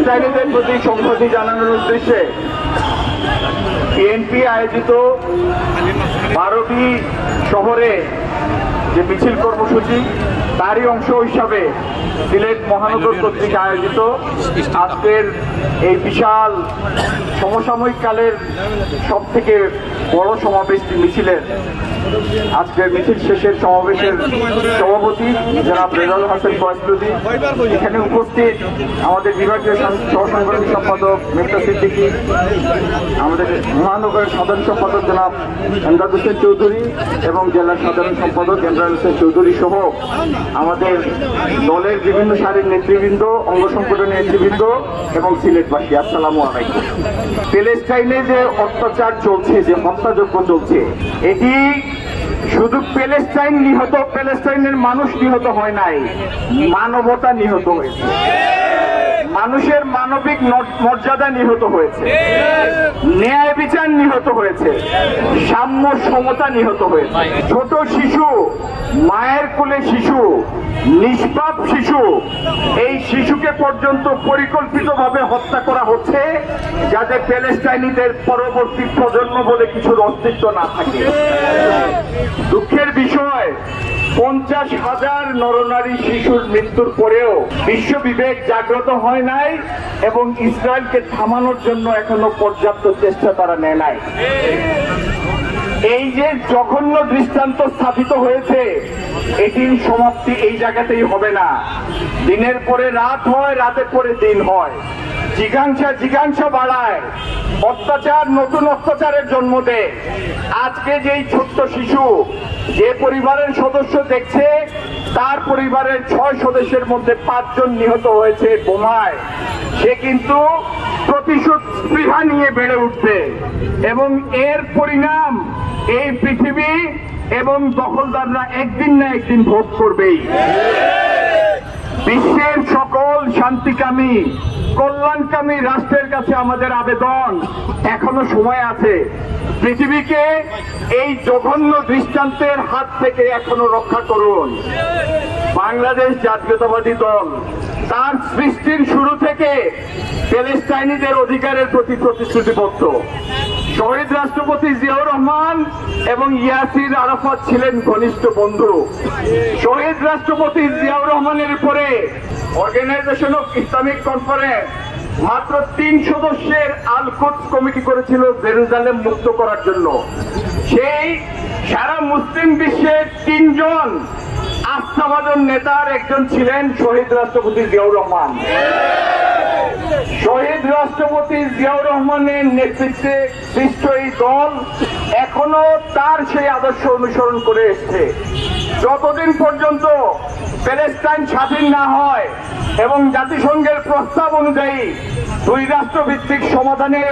প্যালেস্টাইনিদের প্রতি সংহতি জানানোর উদ্দেশ্যে বিএনপি আয়োজিত 12টি শহরে যে মিছিল কর্মসূচি তারই অংশ হিসাবে সিলেট মহানগর কর্তৃক আয়োজিত আজকের এই বিশাল সমসাময়িক কালের সব থেকে বড় সমাবেশটি মিছিলের আজকের মিছিল শেষের সমাবেশের সভাপতি জনাব রেজাউল হাসান ফয়জলুদ্দিন, এখানে উপস্থিত আমাদের বিভাগীয় সহসাংগঠনিক সম্পাদক মিফতা সিদ্দিকী, আমাদের মহানগরের সাধারণ সম্পাদক জনাব এমদাদ হোসেন চৌধুরী এবং জেলার সাধারণ সম্পাদক এমরান হোসেন চৌধুরী সহ আমাদের দলের বিভিন্ন সারির নেতৃবৃন্দ, অঙ্গ সংগঠনের নেতৃবৃন্দ এবং সিলেটবাসী, আসসালামু আলাইকুম। প্যালেস্টাইনে যে অত্যাচার চলছে, যে হত্যাযজ্ঞ চলছে, এটি শুধু প্যালেস্টাইন নিহত, প্যালেস্টাইনের মানুষ নিহত হয় নাই, মানবতা নিহত হয়েছে, মানুষের মানবিক মর্যাদা নিহত হয়েছে, ন্যায় বিচার নিহত হয়েছে, সাম্য সমতা নিহত হয়েছে। ছোট শিশু, মায়ের কোলে শিশু, নিষ্পাপ শিশু, এই শিশুকে পর্যন্ত পরিকল্পিতভাবে হত্যা করা হচ্ছে যাতে প্যালেস্টাইনিদের পরবর্তী প্রজন্ম বলে কিছুর অস্তিত্ব না থাকে। দুঃখের বিষয়, 50,000 নরনারী শিশুর মৃত্যুর পরেও বিশ্ব বিবেক জাগ্রত হয় নাই এবং ইসরায়েলকে থামানোর জন্য এখনো পর্যাপ্ত চেষ্টা তারা নেয় নাই। এই যে জঘন্য দৃষ্টান্ত স্থাপিত হয়েছে, এটির সমাপ্তি এই জায়গাতেই হবে না। দিনের পরে রাত হয়, রাতের পরে দিন হয়, জিজ্ঞাসা বাড়ায়, অত্যাচার নতুন অত্যাচারের জন্ম দেয়। আজকে যেই ছোট্ট শিশু যে পরিবারের সদস্য দেখছে, তার পরিবারের 6 সদস্যের মধ্যে 5 জন নিহত হয়েছে বোমায়, সে কিন্তু প্রতিশোধ স্পৃহা নিয়ে বেড়ে উঠবে এবং এর পরিণাম এই পৃথিবী এবং দখলদাররা একদিন না একদিন ভোগ করবেই। বিশ্বের সকল শান্তিকামী, কল্যাণকামী রাষ্ট্রের কাছে আমাদের আবেদন, এখনো সময় আছে। পৃথিবীকে এই জঘন্য দৃষ্টান্তের হাত থেকে এখনো রক্ষা করুন। বাংলাদেশ জাতীয়তাবাদী দল তার সৃষ্টির শুরু থেকে প্যালেস্টাইনিদের অধিকারের প্রতি প্রতিশ্রুতিবদ্ধ। শহীদ রাষ্ট্রপতি জিয়াউর রহমান এবং ইয়াসির আরাফাত ছিলেন ঘনিষ্ঠ বন্ধু। শহীদ রাষ্ট্রপতি জিয়াউর রহমানের উপরে অর্গানাইজেশন অফ ইসলামিক কনফারেন্স মাত্র 3 সদস্যের আল কুদস কমিটি করেছিল জেরুজালেম মুক্ত করার জন্য। সেই সারা মুসলিম বিশ্বের 3 জন আস্থাভাজন নেতার একজন ছিলেন শহীদ রাষ্ট্রপতি জিয়াউর রহমান। শহীদ রাষ্ট্রপতি জিয়াউর রহমানের নেতৃত্বে সৃষ্ট এই দল এখনো তার সেই আদর্শ অনুসরণ করে এসছে। যতদিন পর্যন্ত প্যালেস্টাইন স্বাধীন না হয় এবং জাতিসংঘের প্রস্তাব অনুযায়ী 2 রাষ্ট্রভিত্তিক সমাধানে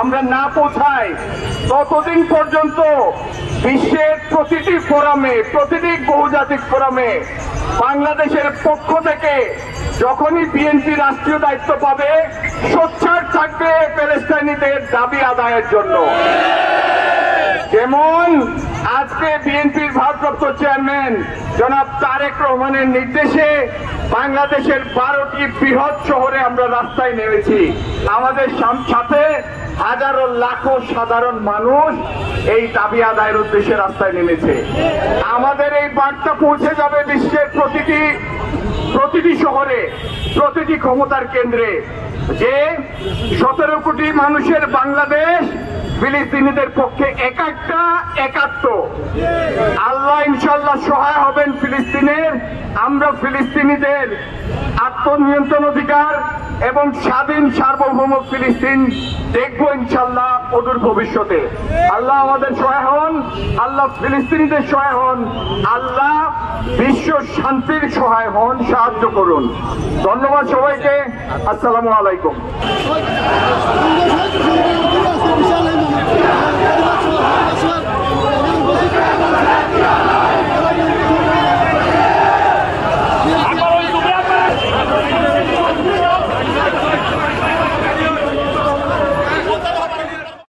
আমরা না পৌঁছাই, ততদিন পর্যন্ত বিশ্বের প্রতিটি ফোরামে, প্রতিটি বহুজাতিক ফোরামে বাংলাদেশের পক্ষ থেকে যখনই বিএনপি রাষ্ট্রীয় দায়িত্ব পাবে, সোচ্চার থাকবে প্যালেস্টাইনিদের দাবি আদায়ের জন্য। যেমন আজকে বিএনপির ভারপ্রাপ্ত চেয়ারম্যান জনাব তারেক রহমানের নির্দেশে বাংলাদেশের 12টি বৃহৎ শহরে আমরা রাস্তায় নেমেছি। আমাদের সাথে হাজারো লাখো সাধারণ মানুষ এই দাবি আদায়ের উদ্দেশ্যে রাস্তায় নেমেছে। আমাদের এই বার্তা পৌঁছে যাবে বিশ্বের প্রতিটি শহরে, প্রতিটি ক্ষমতার কেন্দ্রে, যে 17 কোটি মানুষের বাংলাদেশ ফিলিস্তিনিদের পক্ষে একাত্ম। আল্লাহ ইনশাল্লাহ সহায় হবেন ফিলিস্তিনের। আমরা ফিলিস্তিনিদের আত্মনিয়ন্ত্রণ অধিকার এবং স্বাধীন সার্বভৌম ফিলিস্তিন দেখবো ইনশাল্লাহ অদূর ভবিষ্যতে। আল্লাহ আমাদের সহায় হন, আল্লাহ ফিলিস্তিনিদের সহায় হন, আল্লাহ বিশ্ব শান্তির সহায় হন, সাহায্য করুন। ধন্যবাদ সবাইকে। আসসালামু আলাইকুম।